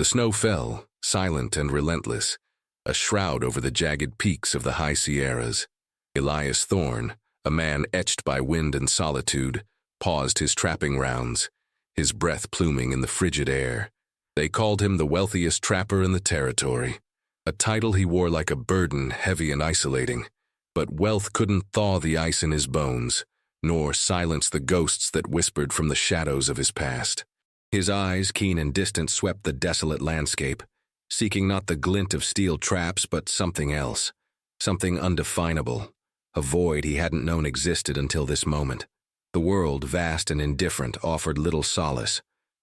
The snow fell, silent and relentless, a shroud over the jagged peaks of the high Sierras. Elias Thorne, a man etched by wind and solitude, paused his trapping rounds, his breath pluming in the frigid air. They called him the wealthiest trapper in the territory, a title he wore like a burden, heavy and isolating. But wealth couldn't thaw the ice in his bones, nor silence the ghosts that whispered from the shadows of his past. His eyes, keen and distant, swept the desolate landscape, seeking not the glint of steel traps but something else, something undefinable, a void he hadn't known existed until this moment. The world, vast and indifferent, offered little solace,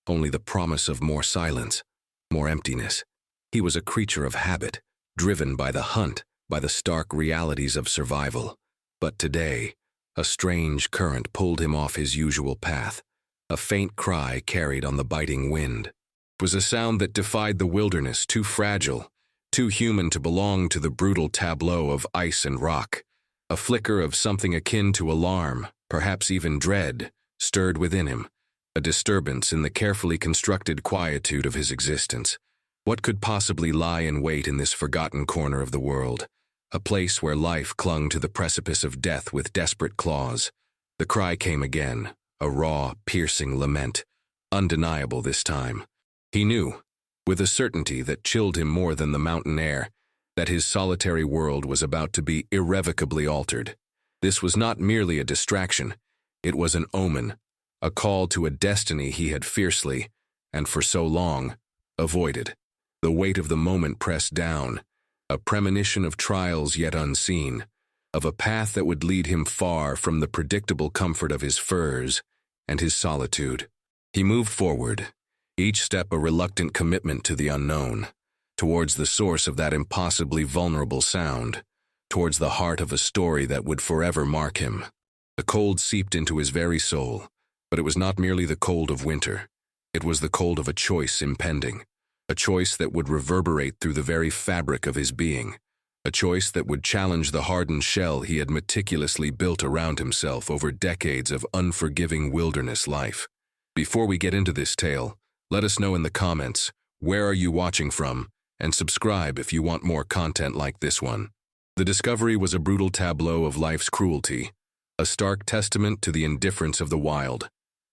only the promise of more silence, more emptiness. He was a creature of habit, driven by the hunt, by the stark realities of survival. But today, a strange current pulled him off his usual path. A faint cry carried on the biting wind. It was a sound that defied the wilderness, too fragile, too human to belong to the brutal tableau of ice and rock. A flicker of something akin to alarm, perhaps even dread, stirred within him, a disturbance in the carefully constructed quietude of his existence. What could possibly lie in wait in this forgotten corner of the world? A place where life clung to the precipice of death with desperate claws. The cry came again, a raw, piercing lament, undeniable this time. He knew, with a certainty that chilled him more than the mountain air, that his solitary world was about to be irrevocably altered. This was not merely a distraction, it was an omen, a call to a destiny he had fiercely, and for so long, avoided. The weight of the moment pressed down, a premonition of trials yet unseen, of a path that would lead him far from the predictable comfort of his furs and his solitude. He moved forward, each step a reluctant commitment to the unknown, towards the source of that impossibly vulnerable sound, towards the heart of a story that would forever mark him. The cold seeped into his very soul, but it was not merely the cold of winter. It was the cold of a choice impending, a choice that would reverberate through the very fabric of his being, a choice that would challenge the hardened shell he had meticulously built around himself over decades of unforgiving wilderness life. Before we get into this tale, let us know in the comments, where are you watching from, and subscribe if you want more content like this one. The discovery was a brutal tableau of life's cruelty, a stark testament to the indifference of the wild.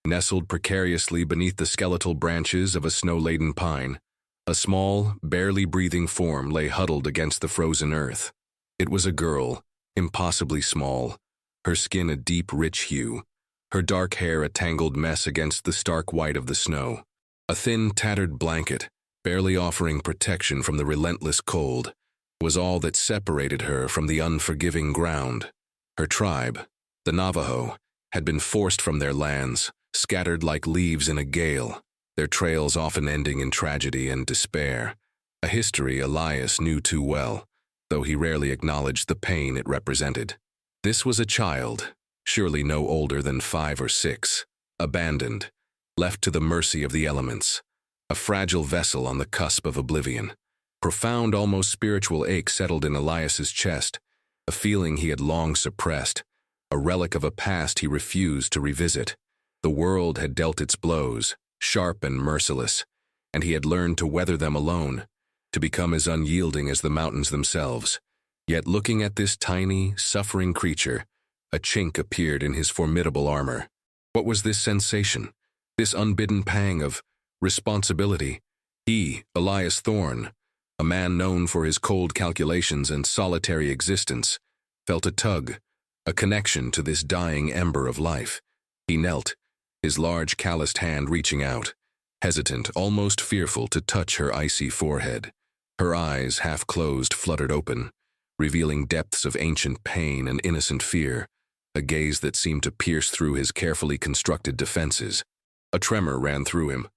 Nestled precariously beneath the skeletal branches of a snow-laden pine, a small, barely breathing form lay huddled against the frozen earth. It was a girl, impossibly small, her skin a deep, rich hue, her dark hair a tangled mess against the stark white of the snow. A thin, tattered blanket, barely offering protection from the relentless cold, was all that separated her from the unforgiving ground. Her tribe, the Navajo, had been forced from their lands, scattered like leaves in a gale, their trails often ending in tragedy and despair, a history Elias knew too well, though he rarely acknowledged the pain it represented. This was a child, surely no older than 5 or 6, abandoned, left to the mercy of the elements, a fragile vessel on the cusp of oblivion. Profound, almost spiritual ache settled in Elias's chest, a feeling he had long suppressed, a relic of a past he refused to revisit. The world had dealt its blows, sharp and merciless, and he had learned to weather them alone, to become as unyielding as the mountains themselves. Yet looking at this tiny, suffering creature, a chink appeared in his formidable armor. What was this sensation, this unbidden pang of responsibility? He, Elias Thorne, a man known for his cold calculations and solitary existence, felt a tug, a connection to this dying ember of life. He knelt, his large calloused hand reaching out, hesitant, almost fearful to touch her icy forehead. Her eyes, half closed, fluttered open, revealing depths of ancient pain and innocent fear, a gaze that seemed to pierce through his carefully constructed defenses. A tremor ran through him,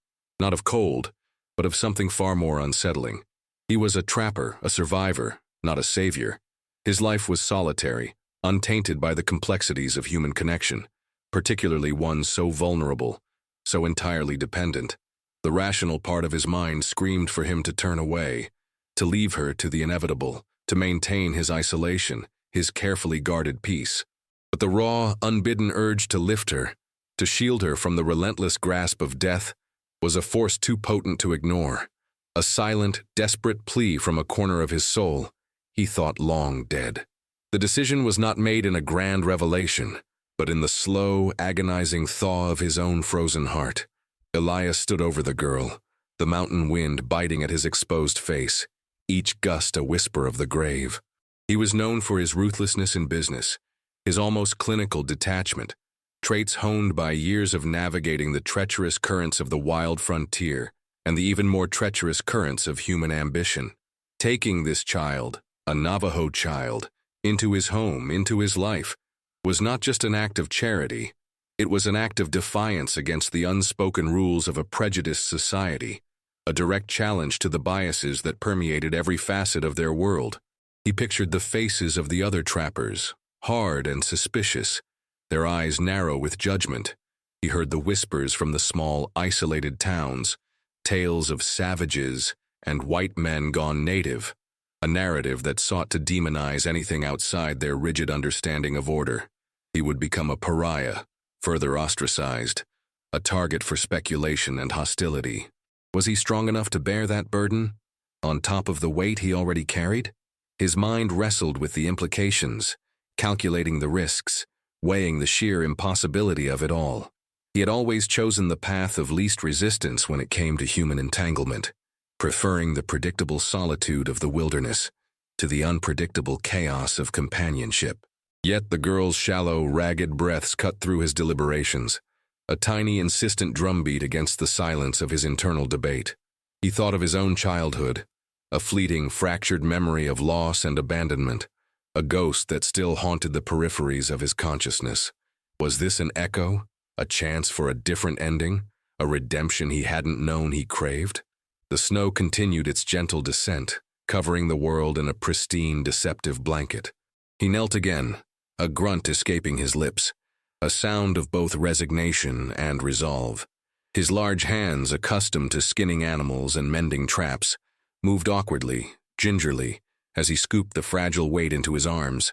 not of cold, but of something far more unsettling. He was a trapper, a survivor, not a savior. His life was solitary, untainted by the complexities of human connection, particularly one so vulnerable, so entirely dependent. The rational part of his mind screamed for him to turn away, to leave her to the inevitable, to maintain his isolation, his carefully guarded peace. But the raw, unbidden urge to lift her, to shield her from the relentless grasp of death, was a force too potent to ignore, a silent, desperate plea from a corner of his soul, he thought long dead. The decision was not made in a grand revelation, but in the slow, agonizing thaw of his own frozen heart. Elias stood over the girl, the mountain wind biting at his exposed face, each gust a whisper of the grave. He was known for his ruthlessness in business, his almost clinical detachment, traits honed by years of navigating the treacherous currents of the wild frontier and the even more treacherous currents of human ambition. Taking this child, a Navajo child, into his home, into his life, was not just an act of charity, it was an act of defiance against the unspoken rules of a prejudiced society, a direct challenge to the biases that permeated every facet of their world. He pictured the faces of the other trappers, hard and suspicious, their eyes narrow with judgment. He heard the whispers from the small, isolated towns, tales of savages and white men gone native, a narrative that sought to demonize anything outside their rigid understanding of order. He would become a pariah, further ostracized, a target for speculation and hostility. Was he strong enough to bear that burden, on top of the weight he already carried? His mind wrestled with the implications, calculating the risks, weighing the sheer impossibility of it all. He had always chosen the path of least resistance when it came to human entanglement, preferring the predictable solitude of the wilderness to the unpredictable chaos of companionship. Yet the girl's shallow, ragged breaths cut through his deliberations, a tiny, insistent drumbeat against the silence of his internal debate. He thought of his own childhood, a fleeting, fractured memory of loss and abandonment, a ghost that still haunted the peripheries of his consciousness. Was this an echo, a chance for a different ending, a redemption he hadn't known he craved? The snow continued its gentle descent, covering the world in a pristine, deceptive blanket. He knelt again, a grunt escaping his lips, a sound of both resignation and resolve. His large hands, accustomed to skinning animals and mending traps, moved awkwardly, gingerly, as he scooped the fragile weight into his arms.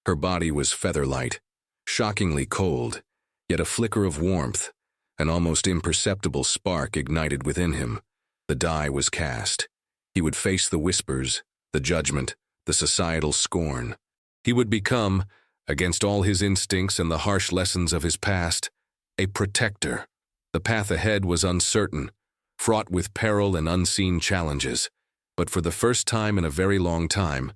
Her body was feather-light, shockingly cold, yet a flicker of warmth, an almost imperceptible spark ignited within him. The die was cast. He would face the whispers, the judgment, the societal scorn. He would become, against all his instincts and the harsh lessons of his past, a protector. The path ahead was uncertain, fraught with peril and unseen challenges. But for the first time in a very long time,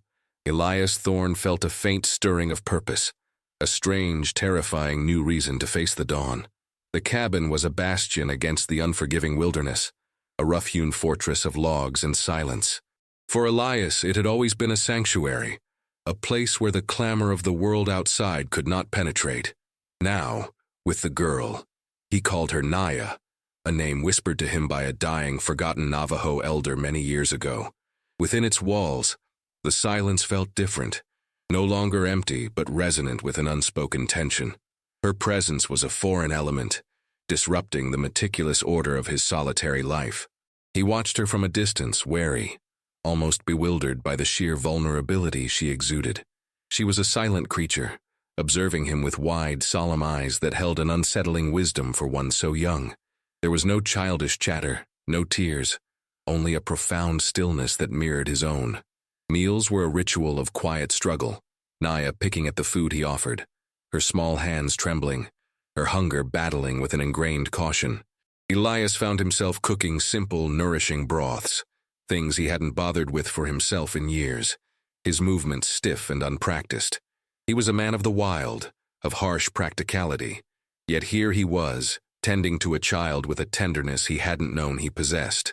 Elias Thorne felt a faint stirring of purpose, a strange, terrifying new reason to face the dawn. The cabin was a bastion against the unforgiving wilderness, a rough-hewn fortress of logs and silence. For Elias, it had always been a sanctuary, a place where the clamor of the world outside could not penetrate. Now, with the girl, he called her Nias, a name whispered to him by a dying, forgotten Navajo elder many years ago. Within its walls, the silence felt different, no longer empty but resonant with an unspoken tension. Her presence was a foreign element, disrupting the meticulous order of his solitary life. He watched her from a distance, wary, almost bewildered by the sheer vulnerability she exuded. She was a silent creature, observing him with wide, solemn eyes that held an unsettling wisdom for one so young. There was no childish chatter, no tears, only a profound stillness that mirrored his own. Meals were a ritual of quiet struggle, Nias picking at the food he offered, her small hands trembling, her hunger battling with an ingrained caution. Elias found himself cooking simple, nourishing broths, things he hadn't bothered with for himself in years, his movements stiff and unpracticed. He was a man of the wild, of harsh practicality, yet here he was, tending to a child with a tenderness he hadn't known he possessed.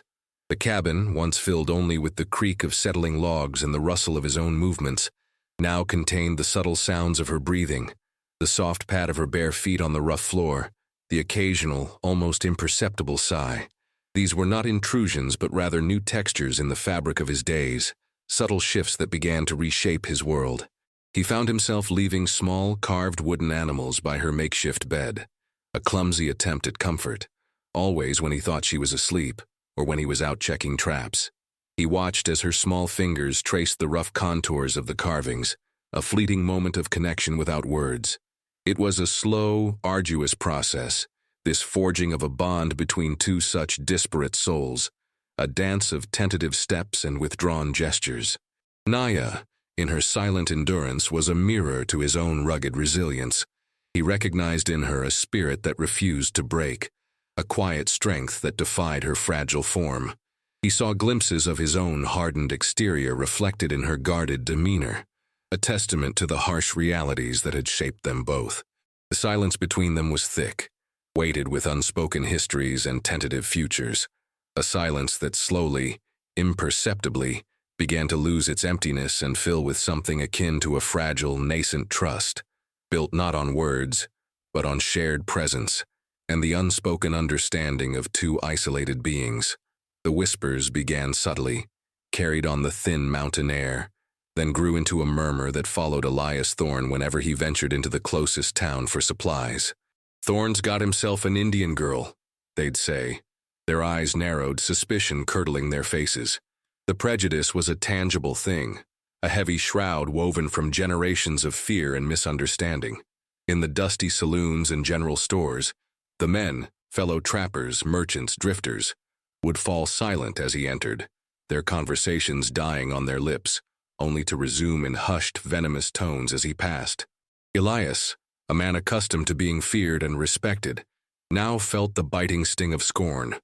The cabin, once filled only with the creak of settling logs and the rustle of his own movements, now contained the subtle sounds of her breathing, the soft pad of her bare feet on the rough floor, the occasional, almost imperceptible sigh. These were not intrusions but rather new textures in the fabric of his days, subtle shifts that began to reshape his world. He found himself leaving small, carved wooden animals by her makeshift bed, a clumsy attempt at comfort, always when he thought she was asleep or when he was out checking traps. He watched as her small fingers traced the rough contours of the carvings, a fleeting moment of connection without words. It was a slow, arduous process, this forging of a bond between two such disparate souls, a dance of tentative steps and withdrawn gestures. Nia, in her silent endurance, was a mirror to his own rugged resilience. He recognized in her a spirit that refused to break, a quiet strength that defied her fragile form. He saw glimpses of his own hardened exterior reflected in her guarded demeanor, a testament to the harsh realities that had shaped them both. The silence between them was thick, weighted with unspoken histories and tentative futures, a silence that slowly, imperceptibly, began to lose its emptiness and fill with something akin to a fragile, nascent trust, built not on words, but on shared presence, and the unspoken understanding of two isolated beings. The whispers began subtly, carried on the thin mountain air, then grew into a murmur that followed Elias Thorne whenever he ventured into the closest town for supplies. "Thorne's got himself an Indian girl," they'd say, their eyes narrowed, suspicion curdling their faces. The prejudice was a tangible thing, a heavy shroud woven from generations of fear and misunderstanding. In the dusty saloons and general stores, the men, fellow trappers, merchants, drifters, would fall silent as he entered, their conversations dying on their lips, only to resume in hushed, venomous tones as he passed. Elias, a man accustomed to being feared and respected, now felt the biting sting of scorn,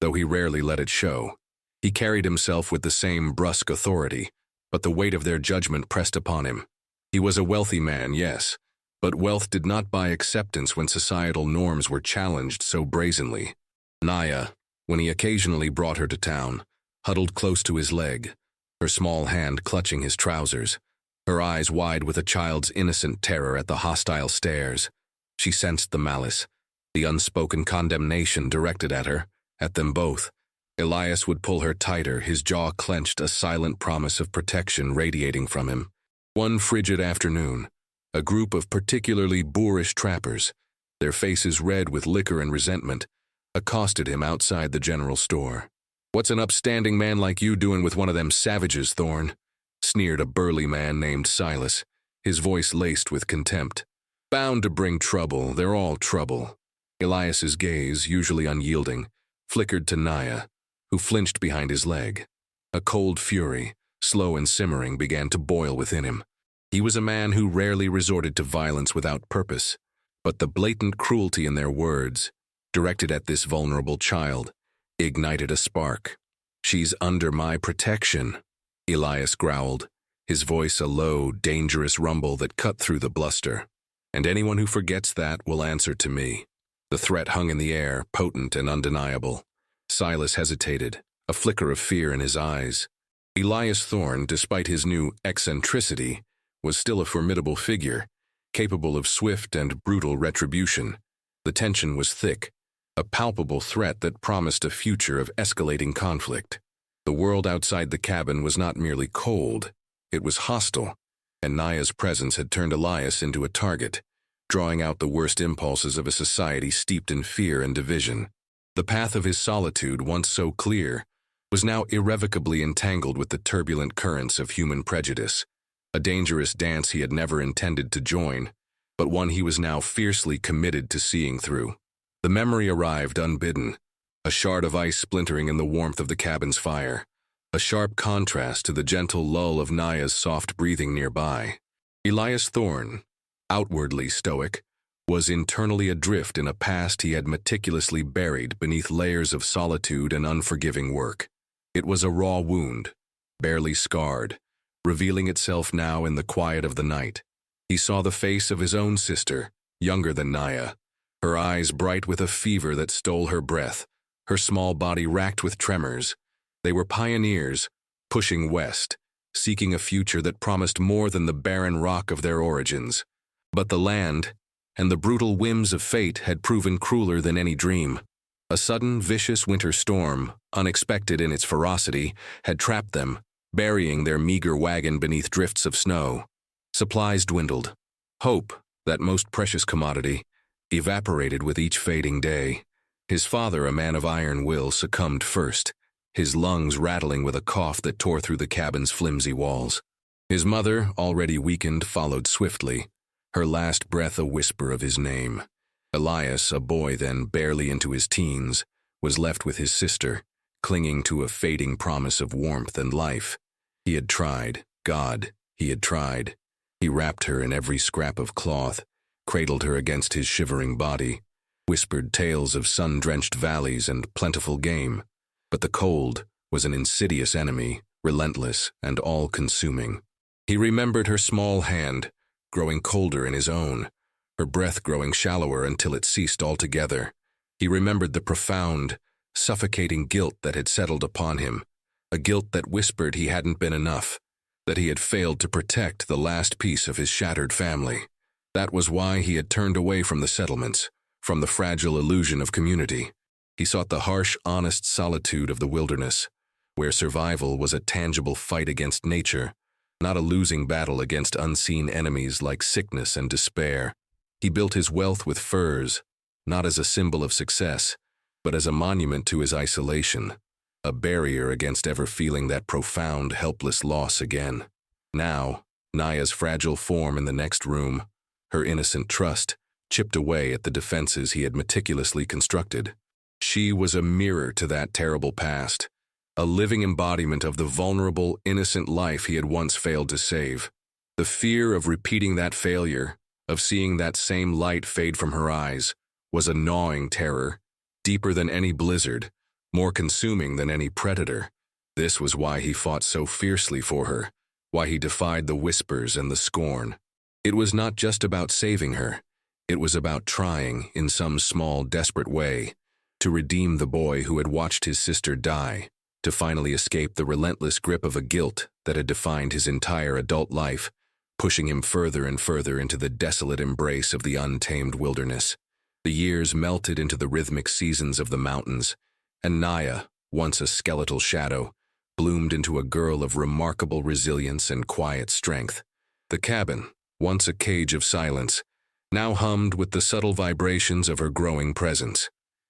though he rarely let it show. He carried himself with the same brusque authority, but the weight of their judgment pressed upon him. He was a wealthy man, yes, but wealth did not buy acceptance when societal norms were challenged so brazenly. Nia, when he occasionally brought her to town, huddled close to his leg, her small hand clutching his trousers, her eyes wide with a child's innocent terror at the hostile stares. She sensed the malice, the unspoken condemnation directed at her, at them both. Elias would pull her tighter, his jaw clenched, a silent promise of protection radiating from him. One frigid afternoon, a group of particularly boorish trappers, their faces red with liquor and resentment, accosted him outside the general store. "What's an upstanding man like you doing with one of them savages, Thorne?" sneered a burly man named Silas, his voice laced with contempt. "Bound to bring trouble, they're all trouble." Elias's gaze, usually unyielding, flickered to Nia, who flinched behind his leg. A cold fury, slow and simmering, began to boil within him. He was a man who rarely resorted to violence without purpose, but the blatant cruelty in their words, directed at this vulnerable child, ignited a spark. "She's under my protection," Elias growled, his voice a low, dangerous rumble that cut through the bluster. "And anyone who forgets that will answer to me." The threat hung in the air, potent and undeniable. Silas hesitated, a flicker of fear in his eyes. Elias Thorne, despite his new eccentricity, was still a formidable figure, capable of swift and brutal retribution. The tension was thick, a palpable threat that promised a future of escalating conflict. The world outside the cabin was not merely cold, it was hostile, and Nia's presence had turned Elias into a target, drawing out the worst impulses of a society steeped in fear and division. The path of his solitude, once so clear, was now irrevocably entangled with the turbulent currents of human prejudice, a dangerous dance he had never intended to join, but one he was now fiercely committed to seeing through. The memory arrived unbidden, a shard of ice splintering in the warmth of the cabin's fire, a sharp contrast to the gentle lull of Nia's soft breathing nearby. Elias Thorne, outwardly stoic, was internally adrift in a past he had meticulously buried beneath layers of solitude and unforgiving work. It was a raw wound, barely scarred, revealing itself now in the quiet of the night. He saw the face of his own sister, younger than Nia, her eyes bright with a fever that stole her breath, her small body racked with tremors. They were pioneers, pushing west, seeking a future that promised more than the barren rock of their origins. But the land, and the brutal whims of fate, had proven crueler than any dream. A sudden, vicious winter storm, unexpected in its ferocity, had trapped them, burying their meager wagon beneath drifts of snow. Supplies dwindled. Hope, that most precious commodity, evaporated with each fading day. His father, a man of iron will, succumbed first, his lungs rattling with a cough that tore through the cabin's flimsy walls. His mother, already weakened, followed swiftly, her last breath a whisper of his name. Elias, a boy then barely into his teens, was left with his sister, clinging to a fading promise of warmth and life. He had tried, God, he had tried. He wrapped her in every scrap of cloth, cradled her against his shivering body, whispered tales of sun-drenched valleys and plentiful game. But the cold was an insidious enemy, relentless and all-consuming. He remembered her small hand, growing colder in his own, her breath growing shallower until it ceased altogether. He remembered the profound, suffocating guilt that had settled upon him, a guilt that whispered he hadn't been enough, that he had failed to protect the last piece of his shattered family. That was why he had turned away from the settlements, from the fragile illusion of community. He sought the harsh, honest solitude of the wilderness, where survival was a tangible fight against nature, not a losing battle against unseen enemies like sickness and despair. He built his wealth with furs, not as a symbol of success, but as a monument to his isolation, a barrier against ever feeling that profound, helpless loss again. Now, Nia's fragile form in the next room, her innocent trust, chipped away at the defenses he had meticulously constructed. She was a mirror to that terrible past, a living embodiment of the vulnerable, innocent life he had once failed to save. The fear of repeating that failure, of seeing that same light fade from her eyes, was a gnawing terror, deeper than any blizzard, more consuming than any predator. This was why he fought so fiercely for her, why he defied the whispers and the scorn. It was not just about saving her. It was about trying, in some small, desperate way, to redeem the boy who had watched his sister die, to finally escape the relentless grip of a guilt that had defined his entire adult life, pushing him further and further into the desolate embrace of the untamed wilderness. The years melted into the rhythmic seasons of the mountains, and Nia, once a skeletal shadow, bloomed into a girl of remarkable resilience and quiet strength. The cabin, once a cage of silence, now hummed with the subtle vibrations of her growing presence.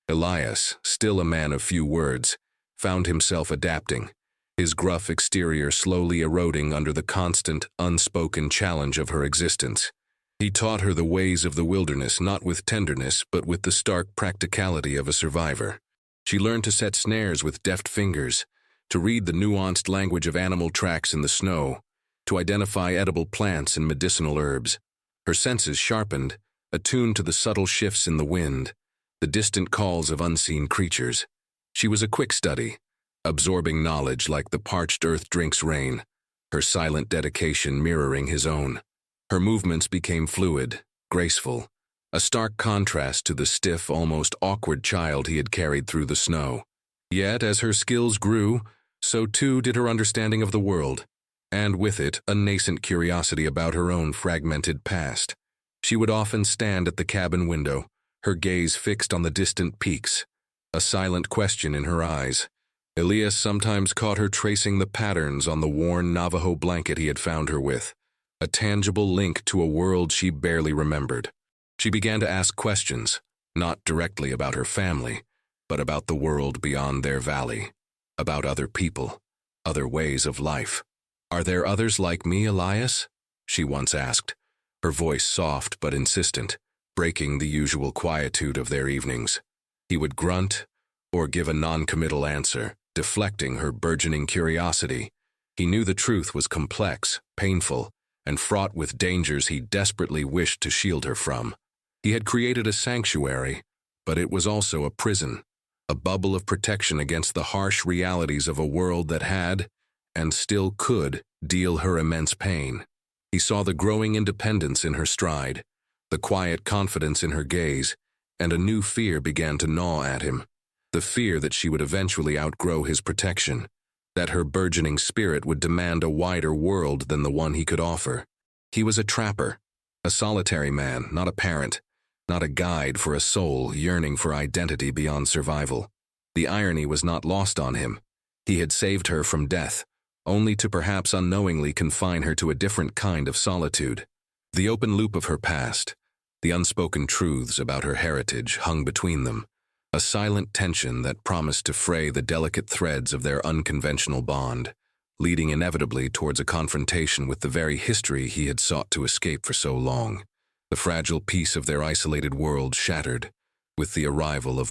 Elias, still a man of few words, found himself adapting, his gruff exterior slowly eroding under the constant, unspoken challenge of her existence. He taught her the ways of the wilderness not with tenderness but with the stark practicality of a survivor. She learned to set snares with deft fingers, to read the nuanced language of animal tracks in the snow, to identify edible plants and medicinal herbs. Her senses sharpened, attuned to the subtle shifts in the wind, the distant calls of unseen creatures. She was a quick study, absorbing knowledge like the parched earth drinks rain, her silent dedication mirroring his own. Her movements became fluid, graceful, a stark contrast to the stiff, almost awkward child he had carried through the snow. Yet, as her skills grew, so too did her understanding of the world, and with it a nascent curiosity about her own fragmented past. She would often stand at the cabin window, her gaze fixed on the distant peaks, a silent question in her eyes. Elias sometimes caught her tracing the patterns on the worn Navajo blanket he had found her with, a tangible link to a world she barely remembered. She began to ask questions, not directly about her family, but about the world beyond their valley, about other people, other ways of life. "Are there others like me, Elias?" she once asked, her voice soft but insistent, breaking the usual quietude of their evenings. He would grunt or give a non-committal answer, deflecting her burgeoning curiosity. He knew the truth was complex, painful, and fraught with dangers he desperately wished to shield her from. He had created a sanctuary, but it was also a prison, a bubble of protection against the harsh realities of a world that had, and still could, deal her immense pain. He saw the growing independence in her stride, the quiet confidence in her gaze, and a new fear began to gnaw at him. The fear that she would eventually outgrow his protection, that her burgeoning spirit would demand a wider world than the one he could offer. He was a trapper, a solitary man, not a parent, not a guide for a soul yearning for identity beyond survival. The irony was not lost on him. He had saved her from death, only to perhaps unknowingly confine her to a different kind of solitude. The open loop of her past, the unspoken truths about her heritage hung between them, a silent tension that promised to fray the delicate threads of their unconventional bond, leading inevitably towards a confrontation with the very history he had sought to escape for so long. The fragile peace of their isolated world shattered with the arrival of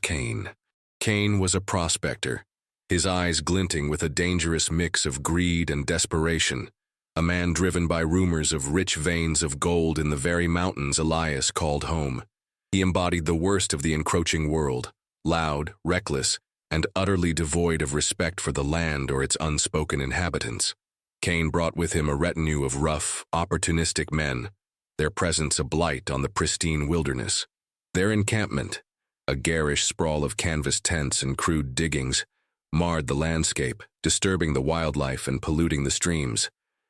Cain. Cain was a prospector, his eyes glinting with a dangerous mix of greed and desperation. A man driven by rumors of rich veins of gold in the very mountains Elias called home. He embodied the worst of the encroaching world, loud, reckless, and utterly devoid of respect for the land or its unspoken inhabitants. Cain brought with him a retinue of rough, opportunistic men, their presence a blight on the pristine wilderness. Their encampment, a garish sprawl of canvas tents and crude diggings, marred the landscape, disturbing the wildlife and polluting the streams.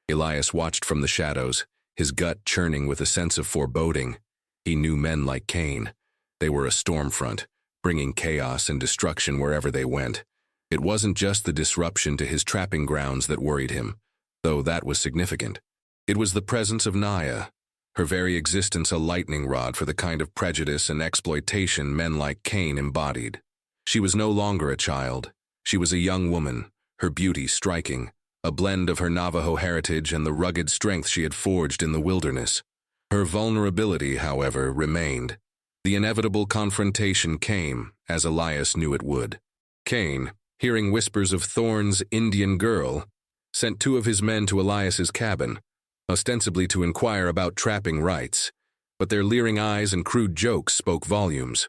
Elias watched from the shadows, his gut churning with a sense of foreboding. He knew men like Cain. They were a storm front, bringing chaos and destruction wherever they went. It wasn't just the disruption to his trapping grounds that worried him, though that was significant. It was the presence of Nias, her very existence a lightning rod for the kind of prejudice and exploitation men like Cain embodied. She was no longer a child. She was a young woman, her beauty striking, a blend of her Navajo heritage and the rugged strength she had forged in the wilderness. Her vulnerability, however, remained. The inevitable confrontation came, as Elias knew it would. Cain, hearing whispers of Thorne's Indian girl, sent 2 of his men to Elias's cabin, ostensibly to inquire about trapping rights, but their leering eyes and crude jokes spoke volumes.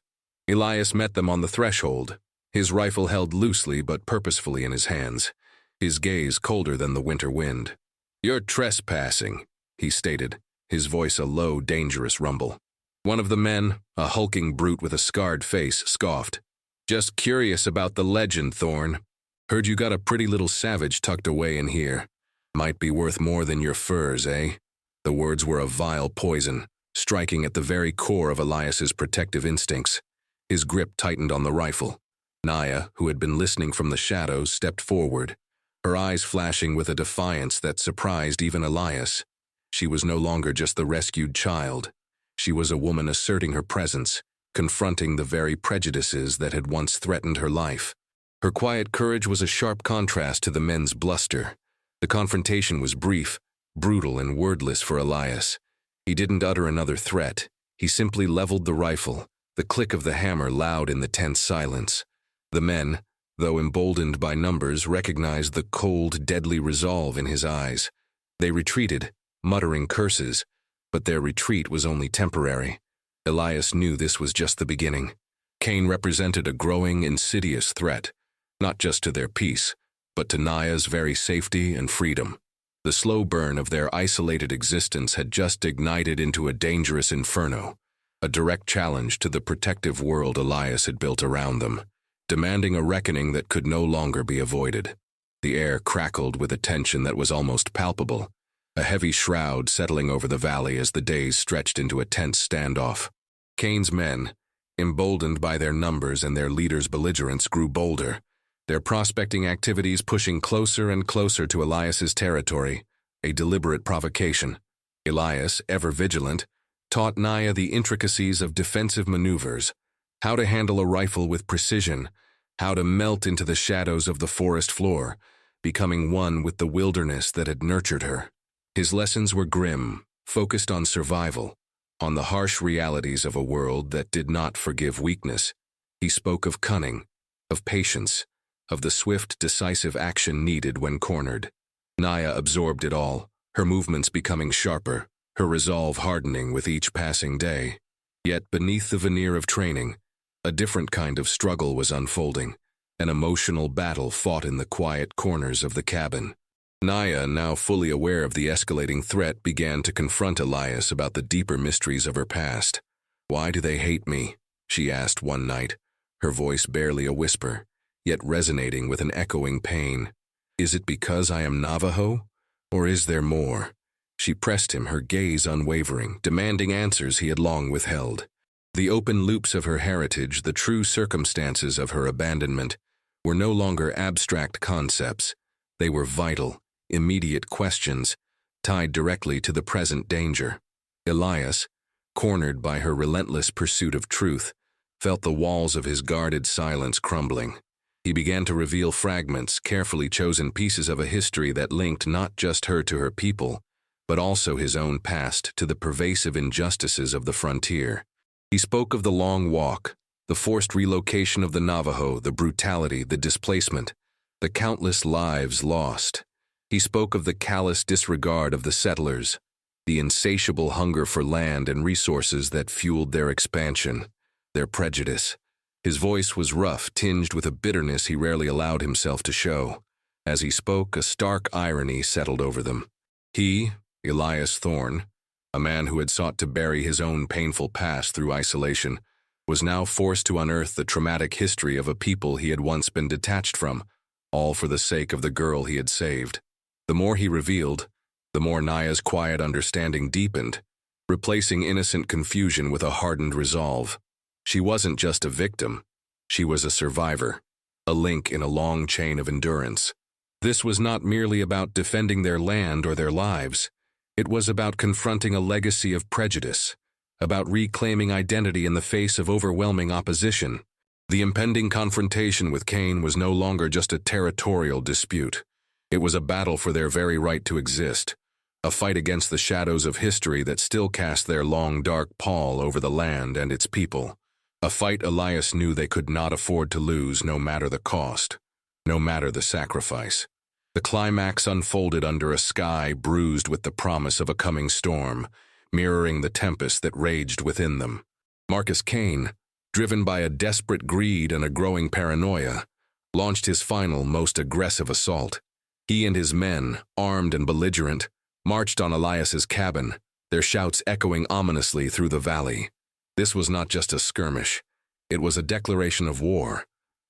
Elias met them on the threshold, his rifle held loosely but purposefully in his hands, his gaze colder than the winter wind. "You're trespassing," he stated, his voice a low, dangerous rumble. One of the men, a hulking brute with a scarred face, scoffed. "Just curious about the legend, Thorne. Heard you got a pretty little savage tucked away in here. Might be worth more than your furs, eh?" The words were a vile poison, striking at the very core of Elias's protective instincts. His grip tightened on the rifle. Nias, who had been listening from the shadows, stepped forward, her eyes flashing with a defiance that surprised even Elias. She was no longer just the rescued child. She was a woman asserting her presence, confronting the very prejudices that had once threatened her life. Her quiet courage was a sharp contrast to the men's bluster. The confrontation was brief, brutal, and wordless for Elias. He didn't utter another threat. He simply leveled the rifle, the click of the hammer loud in the tense silence. The men, though emboldened by numbers, recognized the cold, deadly resolve in his eyes. They retreated, muttering curses, but their retreat was only temporary. Elias knew this was just the beginning. Cain represented a growing, insidious threat, not just to their peace, but to Nias's very safety and freedom. The slow burn of their isolated existence had just ignited into a dangerous inferno, a direct challenge to the protective world Elias had built around them, demanding a reckoning that could no longer be avoided. The air crackled with a tension that was almost palpable, a heavy shroud settling over the valley as the days stretched into a tense standoff. Cain's men, emboldened by their numbers and their leader's belligerence, grew bolder, their prospecting activities pushing closer and closer to Elias's territory, a deliberate provocation. Elias, ever vigilant, taught Nias the intricacies of defensive maneuvers, how to handle a rifle with precision, how to melt into the shadows of the forest floor, becoming one with the wilderness that had nurtured her. His lessons were grim, focused on survival, on the harsh realities of a world that did not forgive weakness. He spoke of cunning, of patience, of the swift, decisive action needed when cornered. Nias absorbed it all, her movements becoming sharper, her resolve hardening with each passing day. Yet beneath the veneer of training, a different kind of struggle was unfolding, an emotional battle fought in the quiet corners of the cabin. Nias, now fully aware of the escalating threat, began to confront Elias about the deeper mysteries of her past. "Why do they hate me?" she asked one night, her voice barely a whisper, yet resonating with an echoing pain. "Is it because I am Navajo? Or is there more?" She pressed him, her gaze unwavering, demanding answers he had long withheld. The open loops of her heritage, the true circumstances of her abandonment, were no longer abstract concepts. They were vital, immediate questions, tied directly to the present danger. Elias, cornered by her relentless pursuit of truth, felt the walls of his guarded silence crumbling. He began to reveal fragments, carefully chosen pieces of a history that linked not just her to her people, but also his own past to the pervasive injustices of the frontier. He spoke of the long walk, the forced relocation of the Navajo, the brutality, the displacement, the countless lives lost. He spoke of the callous disregard of the settlers, the insatiable hunger for land and resources that fueled their expansion, their prejudice. His voice was rough, tinged with a bitterness he rarely allowed himself to show. As he spoke, a stark irony settled over them. He, Elias Thorne, a man who had sought to bury his own painful past through isolation, was now forced to unearth the traumatic history of a people he had once been detached from, all for the sake of the girl he had saved. The more he revealed, the more Nia's quiet understanding deepened, replacing innocent confusion with a hardened resolve. She wasn't just a victim, she was a survivor, a link in a long chain of endurance. This was not merely about defending their land or their lives. It was about confronting a legacy of prejudice, about reclaiming identity in the face of overwhelming opposition. The impending confrontation with Cain was no longer just a territorial dispute. It was a battle for their very right to exist, a fight against the shadows of history that still cast their long, dark pall over the land and its people. A fight Elias knew they could not afford to lose, no matter the cost, no matter the sacrifice. The climax unfolded under a sky bruised with the promise of a coming storm, mirroring the tempest that raged within them. Marcus Cain, driven by a desperate greed and a growing paranoia, launched his final, most aggressive assault. He and his men, armed and belligerent, marched on Elias's cabin, their shouts echoing ominously through the valley. This was not just a skirmish. It was a declaration of war,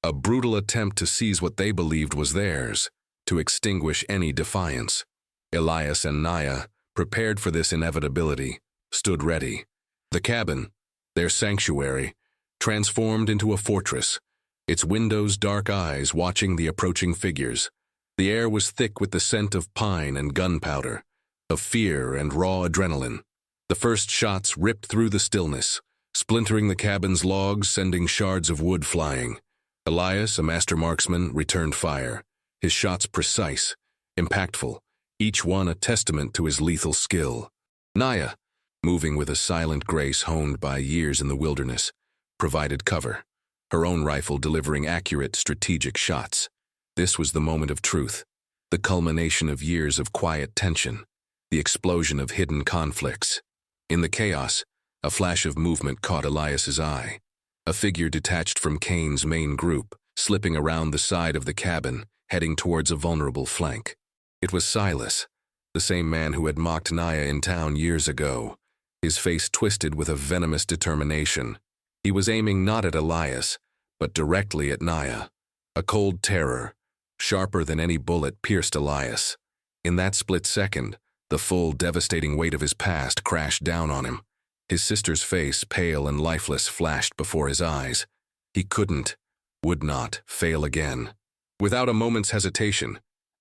a brutal attempt to seize what they believed was theirs, to extinguish any defiance. Elias and Nia, prepared for this inevitability, stood ready. The cabin, their sanctuary, transformed into a fortress, its windows dark eyes watching the approaching figures. The air was thick with the scent of pine and gunpowder, of fear and raw adrenaline. The first shots ripped through the stillness, splintering the cabin's logs, sending shards of wood flying. Elias, a master marksman, returned fire, his shots precise, impactful, each one a testament to his lethal skill. Nia, moving with a silent grace honed by years in the wilderness, provided cover, her own rifle delivering accurate, strategic shots. This was the moment of truth, the culmination of years of quiet tension, the explosion of hidden conflicts. In the chaos, a flash of movement caught Elias's eye. A figure detached from Cain's main group, slipping around the side of the cabin, heading towards a vulnerable flank. It was Silas, the same man who had mocked Nia in town years ago, his face twisted with a venomous determination. He was aiming not at Elias, but directly at Nia. A cold terror, sharper than any bullet, pierced Elias. In that split second, the full, devastating weight of his past crashed down on him. His sister's face, pale and lifeless, flashed before his eyes. He couldn't, would not, fail again. Without a moment's hesitation,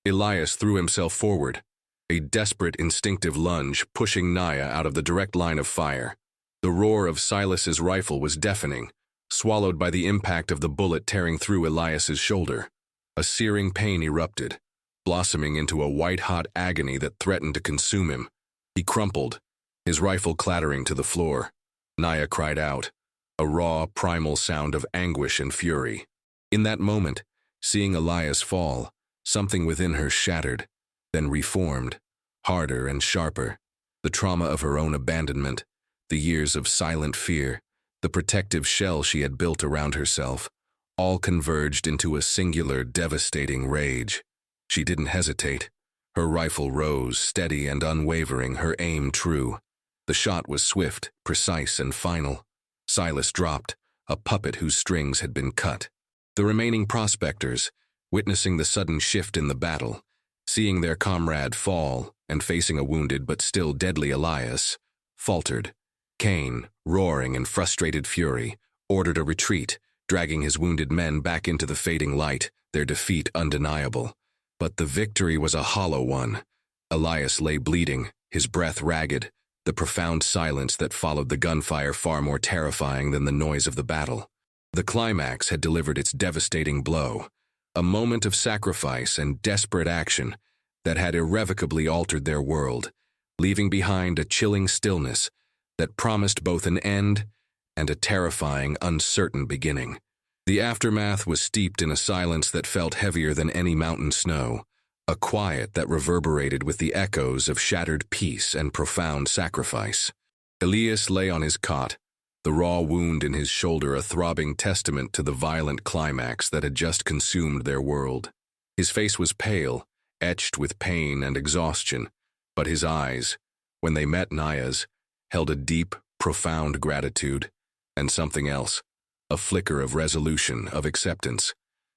Elias threw himself forward, a desperate, instinctive lunge pushing Nia out of the direct line of fire. The roar of Silas's rifle was deafening, swallowed by the impact of the bullet tearing through Elias's shoulder. A searing pain erupted, blossoming into a white-hot agony that threatened to consume him. He crumpled, his rifle clattering to the floor. Nia cried out, a raw, primal sound of anguish and fury. In that moment, seeing Elias fall, something within her shattered, then reformed, harder and sharper. The trauma of her own abandonment, the years of silent fear, the protective shell she had built around herself, all converged into a singular, devastating rage. She didn't hesitate. Her rifle rose, steady and unwavering, her aim true. The shot was swift, precise, and final. Silas dropped, a puppet whose strings had been cut. The remaining prospectors, witnessing the sudden shift in the battle, seeing their comrade fall and facing a wounded but still deadly Elias, faltered. Cain, roaring in frustrated fury, ordered a retreat, dragging his wounded men back into the fading light, their defeat undeniable. But the victory was a hollow one. Elias lay bleeding, his breath ragged, the profound silence that followed the gunfire far more terrifying than the noise of the battle. The climax had delivered its devastating blow, a moment of sacrifice and desperate action that had irrevocably altered their world, leaving behind a chilling stillness that promised both an end and a terrifying, uncertain beginning. The aftermath was steeped in a silence that felt heavier than any mountain snow, a quiet that reverberated with the echoes of shattered peace and profound sacrifice. Elias lay on his cot, the raw wound in his shoulder a throbbing testament to the violent climax that had just consumed their world. His face was pale, etched with pain and exhaustion, but his eyes, when they met Nias, held a deep, profound gratitude, and something else, a flicker of resolution, of acceptance.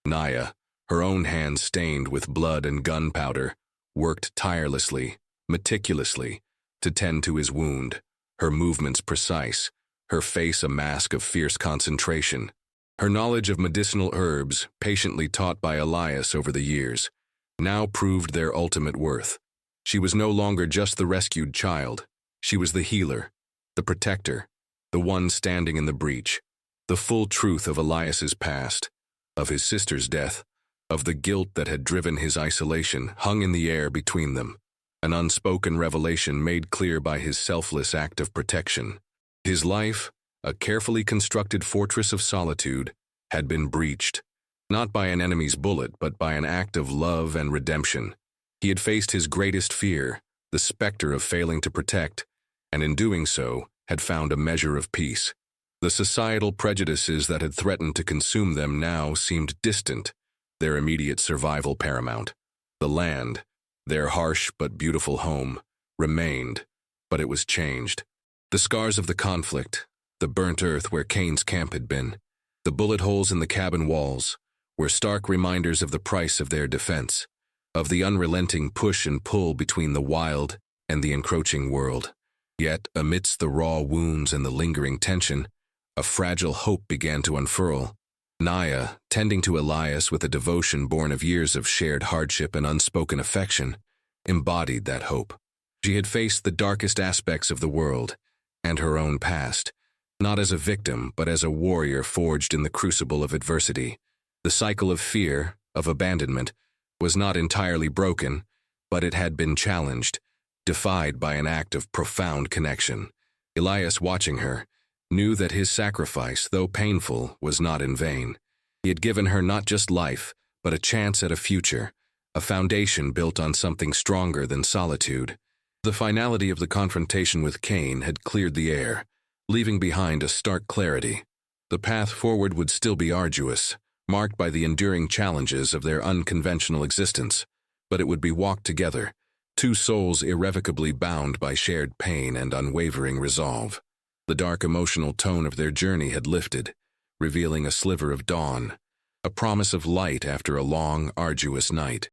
Nia, her own hands stained with blood and gunpowder, worked tirelessly, meticulously, to tend to his wound, her movements precise, her face a mask of fierce concentration. Her knowledge of medicinal herbs, patiently taught by Elias over the years, now proved their ultimate worth. She was no longer just the rescued child. She was the healer, the protector, the one standing in the breach. The full truth of Elias's past, of his sister's death, of the guilt that had driven his isolation, hung in the air between them, an unspoken revelation made clear by his selfless act of protection. His life, a carefully constructed fortress of solitude, had been breached, not by an enemy's bullet, but by an act of love and redemption. He had faced his greatest fear, the specter of failing to protect, and in doing so, had found a measure of peace. The societal prejudices that had threatened to consume them now seemed distant, their immediate survival paramount. The land, their harsh but beautiful home, remained, but it was changed. The scars of the conflict, the burnt earth where Cain's camp had been, the bullet holes in the cabin walls, were stark reminders of the price of their defense, of the unrelenting push and pull between the wild and the encroaching world. Yet, amidst the raw wounds and the lingering tension, a fragile hope began to unfurl. Nia, tending to Elias with a devotion born of years of shared hardship and unspoken affection, embodied that hope. She had faced the darkest aspects of the world and her own past, not as a victim, but as a warrior forged in the crucible of adversity. The cycle of fear, of abandonment, was not entirely broken, but it had been challenged, defied by an act of profound connection. Elias, watching her, knew that his sacrifice, though painful, was not in vain. He had given her not just life, but a chance at a future, a foundation built on something stronger than solitude. The finality of the confrontation with Cain had cleared the air, leaving behind a stark clarity. The path forward would still be arduous, marked by the enduring challenges of their unconventional existence, but it would be walked together, two souls irrevocably bound by shared pain and unwavering resolve. The dark emotional tone of their journey had lifted, revealing a sliver of dawn, a promise of light after a long, arduous night.